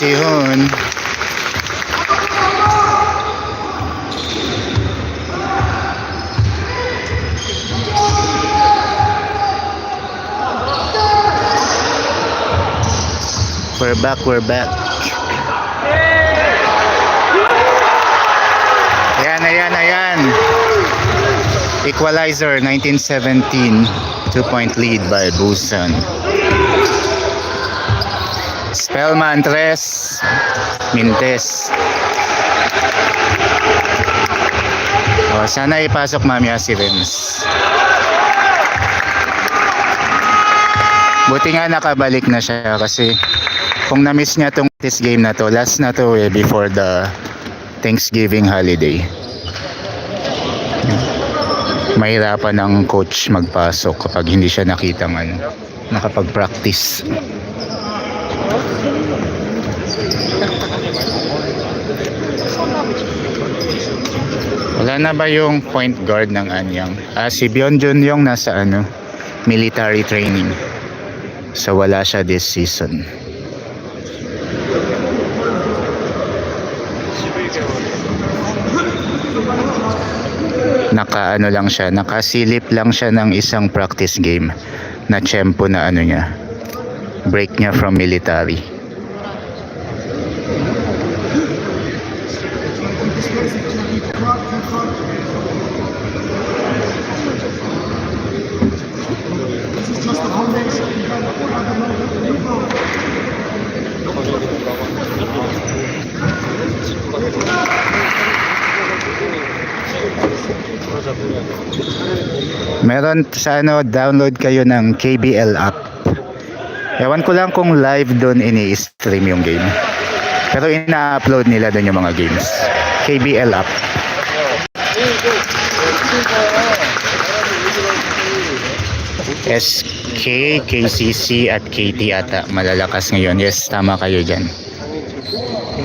Sihon. We're back, we're back. Ayan. Equalizer, 1917. 2-point lead by Busan. Spellman, 3. Mintes. Sana ipasok mamaya si Rems. Buti nga nakabalik na siya kasi kung na-miss niya tong this game na to, last na to before the Thanksgiving holiday. Mahirapan ng coach magpasok kapag hindi siya nakitang nakapag-practice. Wala na ba yung point guard ng Anyang? Si Byonjun yung nasa military training. So wala siya this season. Nakasilip lang siya ng isang practice game na tiyempo na niya. Break niya from military. Meron sa download kayo ng KBL app. Ewan ko lang kung live doon ini-stream yung game. Pero ina-upload nila doon yung mga games. KBL app. SK, KCC at KT ata. Malalakas ngayon. Yes, tama kayo dyan.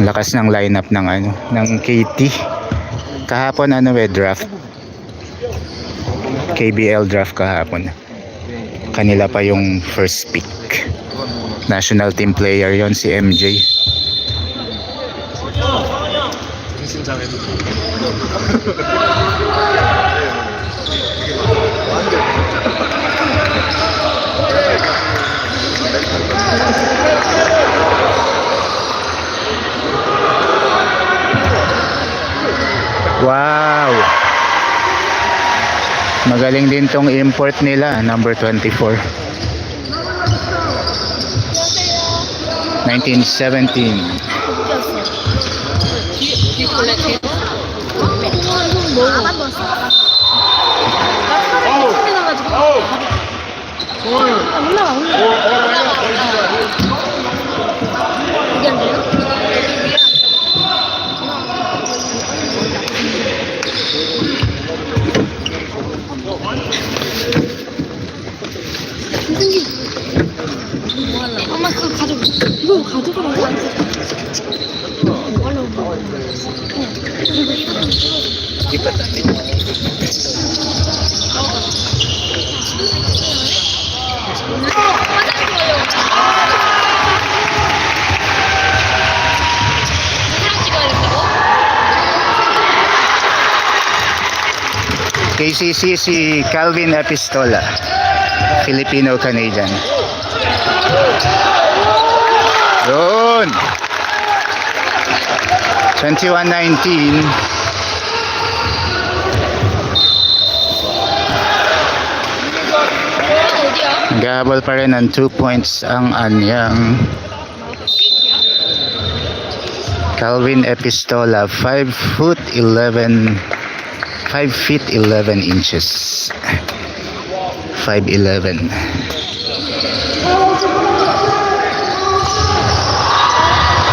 Lakas ng lineup ng KT. Kahapon draft. KBL draft kahapon. Kanila pa yung first pick. National team player yon si MJ. Wow! Magaling din tong import nila, number 24. 1917. 엄마 그거 가져가. 이거 가져가라고. KCC si Calvin Epistola, Filipino-Canadian. Yun! 21-19. Naghahabol pa rin ng 2 points ang Anyang. Calvin Epistola, 5 feet 11 inches. 5'11".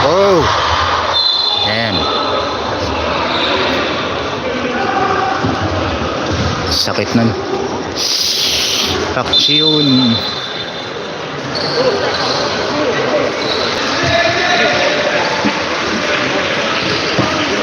Oh! Ayan. Sakit nun. Pakchiyun.